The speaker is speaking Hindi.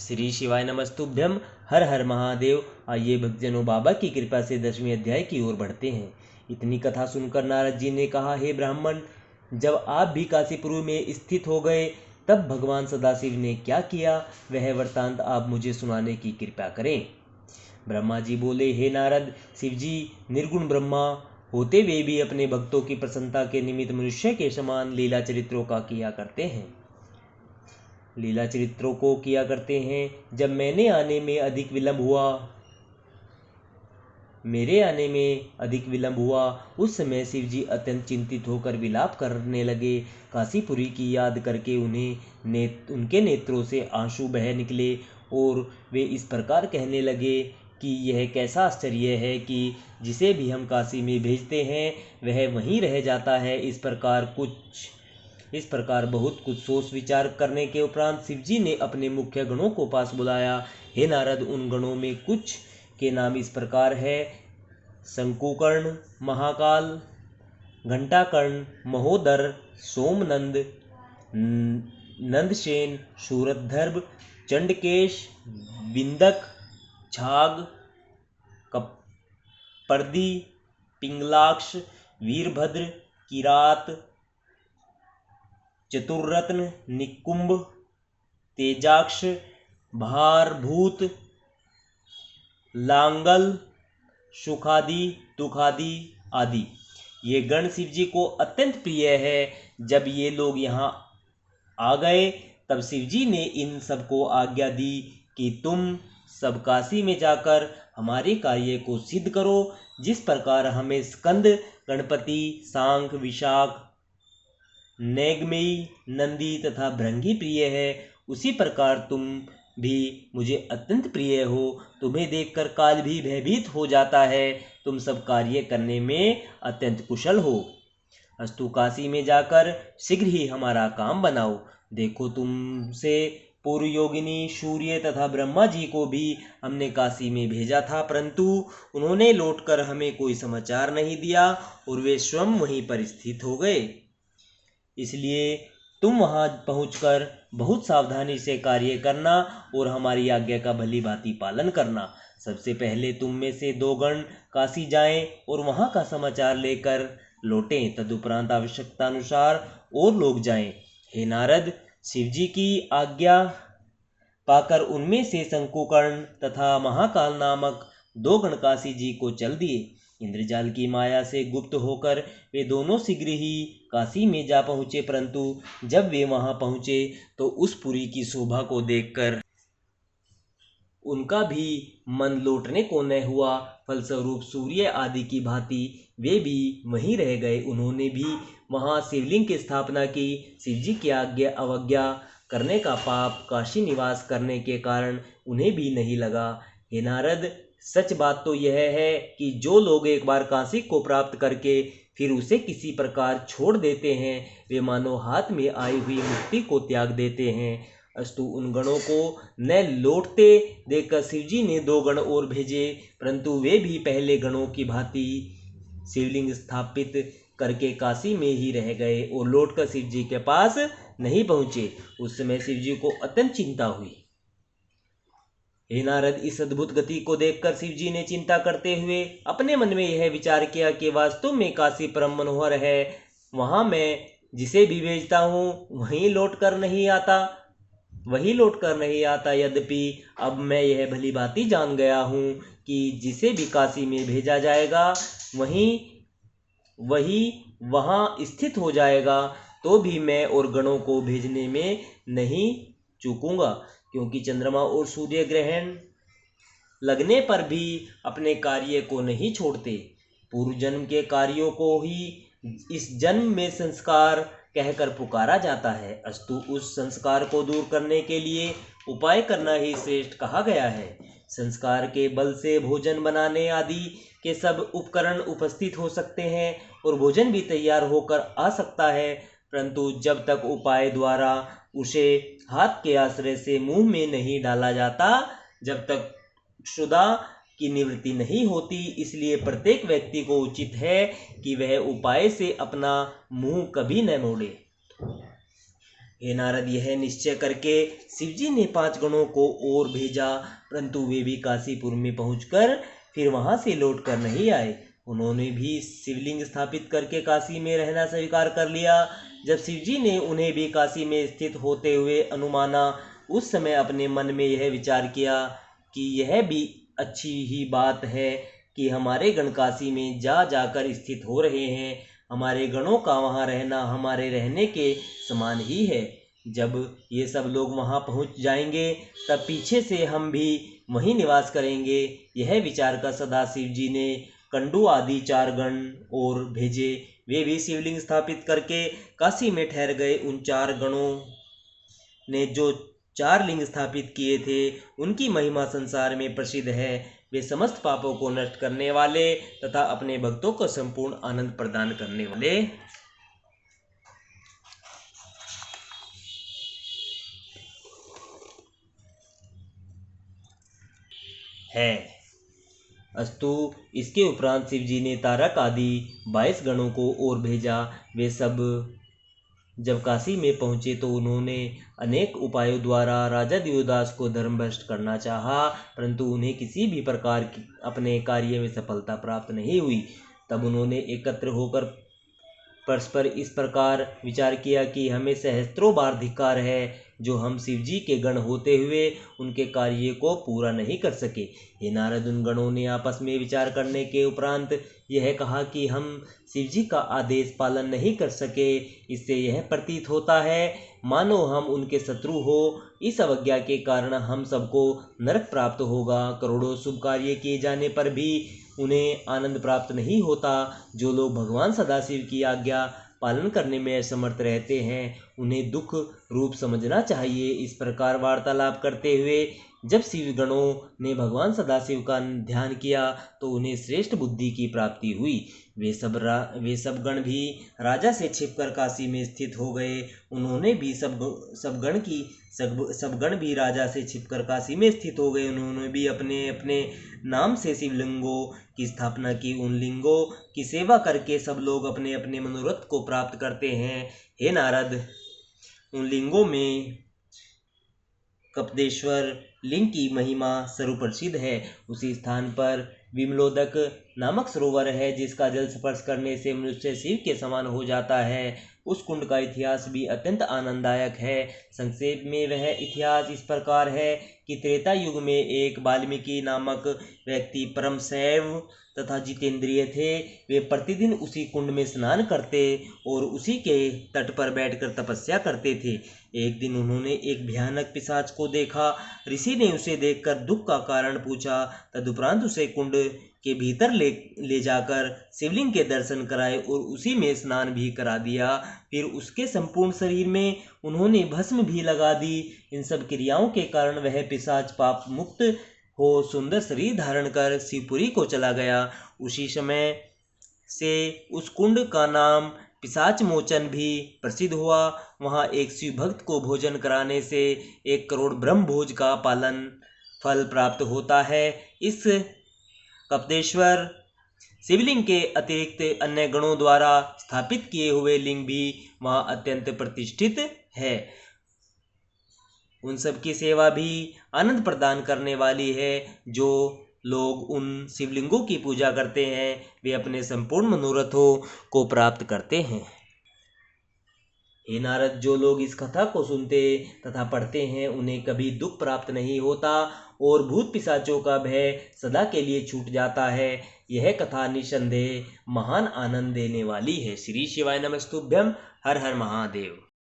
श्री शिवाय नमस्तुभ्यम। हर हर महादेव। आइए भक्तजनों, बाबा की कृपा से 10वें अध्याय की ओर बढ़ते हैं। इतनी कथा सुनकर नारद जी ने कहा, हे ब्राह्मण, जब आप भी काशीपुर में स्थित हो गए तब भगवान सदाशिव ने क्या किया, वह वृत्तांत आप मुझे सुनाने की कृपा करें। ब्रह्मा जी बोले, हे नारद, शिव जी निर्गुण ब्रह्मा होते हुए भी अपने भक्तों की प्रसन्नता के निमित्त मनुष्य के समान लीला चरित्रों का किया करते हैं। लीला चरित्रों को किया करते हैं। जब मेरे आने में अधिक विलंब हुआ उस समय शिव जी अत्यंत चिंतित होकर विलाप करने लगे। काशीपुरी की याद करके उनके नेत्रों से आंसू बह निकले और वे इस प्रकार कहने लगे कि यह कैसा आश्चर्य है कि जिसे भी हम काशी में भेजते हैं वह वहीं रह जाता है। इस प्रकार बहुत कुछ सोच विचार करने के उपरांत शिवजी ने अपने मुख्य गणों को पास बुलाया। हे नारद, उन गणों में कुछ के नाम इस प्रकार है: शंकुकर्ण, महाकाल, घंटाकर्ण, महोदर, सोमनंद, नंदसेन, शूरधर्भ, चंडकेश, विंदक, छाग, कपर्दी, पिंगलाक्ष, वीरभद्र, किरात, चतुर्रत्न, निकुंभ, तेजाक्ष, भारभूत, लांगल, सुखादि, दुखादि आदि। ये गण शिव जी को अत्यंत प्रिय है। जब ये लोग यहाँ आ गए तब शिव जी ने इन सबको आज्ञा दी कि तुम सब काशी में जाकर हमारे कार्य को सिद्ध करो। जिस प्रकार हमें स्कंद, गणपति, सांख, विशाख, नेगमेयी, नंदी तथा भृंगी प्रिय है, उसी प्रकार तुम भी मुझे अत्यंत प्रिय हो। तुम्हें देखकर काल भी भयभीत हो जाता है। तुम सब कार्य करने में अत्यंत कुशल हो। अस्तु, काशी में जाकर शीघ्र ही हमारा काम बनाओ। देखो, तुमसे पूर्व योगिनी सूर्य तथा ब्रह्मा जी को भी हमने काशी में भेजा था, परंतु उन्होंने लौटकर हमें कोई समाचार नहीं दिया और वे स्वयं वहीं पर स्थित हो गए। इसलिए तुम वहां पहुंचकर बहुत सावधानी से कार्य करना और हमारी आज्ञा का भली भांति पालन करना। सबसे पहले तुम में से 2 गण काशी जाएं और वहां का समाचार लेकर लौटें। तदुपरांत आवश्यकता अनुसार और लोग जाएं। हे नारद, शिवजी की आज्ञा पाकर उनमें से शंकुकर्ण तथा महाकाल नामक 2 गण काशी जी को चल दिए। इंद्रजाल की माया से गुप्त होकर वे दोनों शीघ्र ही काशी में जा पहुंचे, परंतु जब वे वहां पहुंचे तो उस पुरी की शोभा को देखकर उनका भी मन लौटने को न हुआ। फलस्वरूप सूर्य आदि की भांति वे भी वहीं रह गए। उन्होंने भी वहां शिवलिंग की स्थापना की। शिवजी की आज्ञा अवज्ञा करने का पाप काशी निवास करने के कारण उन्हें भी नहीं लगा। हे नारद, सच बात तो यह है कि जो लोग एक बार काशी को प्राप्त करके फिर उसे किसी प्रकार छोड़ देते हैं, वे मानो हाथ में आई हुई मुक्ति को त्याग देते हैं। अस्तु, उन गणों को न लौटते देखकर शिवजी ने 2 गण और भेजे, परंतु वे भी पहले गणों की भांति शिवलिंग स्थापित करके काशी में ही रह गए और लौटकर शिवजी के पास नहीं पहुंचे। उस समय शिवजी को अत्यंत चिंता हुई। हे नारद, इस अद्भुत गति को देखकर शिवजी ने चिंता करते हुए अपने मन में यह विचार किया कि वास्तव में काशी परम मनोहर है। वहां मैं जिसे भी भेजता हूँ वही लौट कर नहीं आता। यद्यपि अब मैं यह भली भांति जान गया हूँ कि जिसे भी काशी में भेजा जाएगा वही वहां स्थित हो जाएगा, तो भी मैं और गणों को भेजने में नहीं चूकूंगा, क्योंकि चंद्रमा और सूर्य ग्रहण लगने पर भी अपने कार्य को नहीं छोड़ते। पूर्व जन्म के कार्यों को ही इस जन्म में संस्कार कहकर पुकारा जाता है। अस्तु, उस संस्कार को दूर करने के लिए उपाय करना ही श्रेष्ठ कहा गया है। संस्कार के बल से भोजन बनाने आदि के सब उपकरण उपस्थित हो सकते हैं और भोजन भी तैयार होकर आ सकता है, परंतु जब तक उपाय द्वारा उसे हाथ के आश्रय से मुंह में नहीं डाला जाता, जब तक क्षुधा की निवृत्ति नहीं होती। इसलिए प्रत्येक व्यक्ति को उचित है कि वह उपाय से अपना मुंह कभी न मोड़े। हे नारद, यह निश्चय करके शिवजी ने 5 गणों को और भेजा, परंतु वे भी काशीपुर में पहुंचकर फिर वहां से लौट कर नहीं आए। उन्होंने भी शिवलिंग स्थापित करके काशी में रहना स्वीकार कर लिया। जब शिवजी ने उन्हें भी काशी में स्थित होते हुए अनुमाना, उस समय अपने मन में यह विचार किया कि यह भी अच्छी ही बात है कि हमारे गण काशी में जाकर स्थित हो रहे हैं। हमारे गणों का वहाँ रहना हमारे रहने के समान ही है। जब ये सब लोग वहाँ पहुँच जाएंगे तब पीछे से हम भी वहीं निवास करेंगे। यह विचार कर सदाशिव जी ने कंडू आदि 4 गण और भेजे। वे भी शिवलिंग स्थापित करके काशी में ठहर गए। उन 4 गणों ने जो 4 लिंग स्थापित किए थे, उनकी महिमा संसार में प्रसिद्ध है। वे समस्त पापों को नष्ट करने वाले तथा अपने भक्तों को संपूर्ण आनंद प्रदान करने वाले हैं। अस्तु, इसके उपरांत शिव जी ने तारक आदि 22 गणों को और भेजा। वे सब जब काशी में पहुंचे तो उन्होंने अनेक उपायों द्वारा राजा दियोदास को धर्मभ्रष्ट करना चाहा, परंतु उन्हें किसी भी प्रकार की अपने कार्य में सफलता प्राप्त नहीं हुई। तब उन्होंने एकत्र होकर परस्पर इस प्रकार विचार किया कि हमें सहस्त्रों बार धिक्कार है, जो हम शिवजी के गण होते हुए उनके कार्य को पूरा नहीं कर सके। हे नारद, उन गणों ने आपस में विचार करने के उपरांत यह कहा कि हम शिवजी का आदेश पालन नहीं कर सके। इससे यह प्रतीत होता है मानो हम उनके शत्रु हो। इस अवज्ञा के कारण हम सबको नरक प्राप्त होगा। करोड़ों शुभ कार्य किए जाने पर भी उन्हें आनंद प्राप्त नहीं होता। जो लोग भगवान सदाशिव की आज्ञा पालन करने में असमर्थ रहते हैं, उन्हें दुख रूप समझना चाहिए। इस प्रकार वार्तालाप करते हुए जब शिव गणों ने भगवान सदाशिव का ध्यान किया तो उन्हें श्रेष्ठ बुद्धि की प्राप्ति हुई। वे सब गण भी राजा से छिपकर काशी में स्थित हो गए। उन्होंने भी सब गण भी राजा से छिपकर काशी में स्थित हो गए। उन्होंने भी अपने अपने नाम से शिवलिंगों की स्थापना की। उन लिंगों की सेवा करके सब लोग अपने अपने मनोरथ को प्राप्त करते हैं। हे नारद, उन लिंगों में कपदेश्वर लिंग की महिमा सर्वप्रसिद्ध है। उसी स्थान पर विमलोदक नामक सरोवर है, जिसका जल स्पर्श करने से मनुष्य शिव के समान हो जाता है। उस कुंड का इतिहास भी अत्यंत आनंददायक है। संक्षेप में वह इतिहास इस प्रकार है कि त्रेता युग में एक वाल्मीकि नामक व्यक्ति परम शैव तथा जितेंद्रिय थे। वे प्रतिदिन उसी कुंड में स्नान करते और उसी के तट पर बैठकर तपस्या करते थे। एक दिन उन्होंने एक भयानक पिशाच को देखा। ऋषि ने उसे देखकर दुख का कारण पूछा। तदुपरांत उसे कुंड के भीतर ले जाकर शिवलिंग के दर्शन कराए और उसी में स्नान भी करा दिया। फिर उसके संपूर्ण शरीर में उन्होंने भस्म भी लगा दी। इन सब क्रियाओं के कारण वह पिशाच पाप मुक्त हो सुंदर शरीर धारण कर शिवपुरी को चला गया। उसी समय से उस कुंड का नाम पिशाच मोचन भी प्रसिद्ध हुआ। वहाँ एक शिव भक्त को भोजन कराने से 1 करोड़ ब्रह्म भोज का पालन फल प्राप्त होता है। इस कपदेश्वर शिवलिंग के अतिरिक्त अन्य गणों द्वारा स्थापित किए हुए लिंग भी वहाँ अत्यंत प्रतिष्ठित है। उन सब की सेवा भी आनंद प्रदान करने वाली है। जो लोग उन शिवलिंगों की पूजा करते हैं, वे अपने संपूर्ण मनोरथों को प्राप्त करते हैं। हे नारद, जो लोग इस कथा को सुनते तथा पढ़ते हैं, उन्हें कभी दुख प्राप्त नहीं होता और भूत पिशाचों का भय सदा के लिए छूट जाता है। यह कथा निसंदेह महान आनंद देने वाली है। श्री शिवाय नमस्तुभ्यम। हर हर महादेव।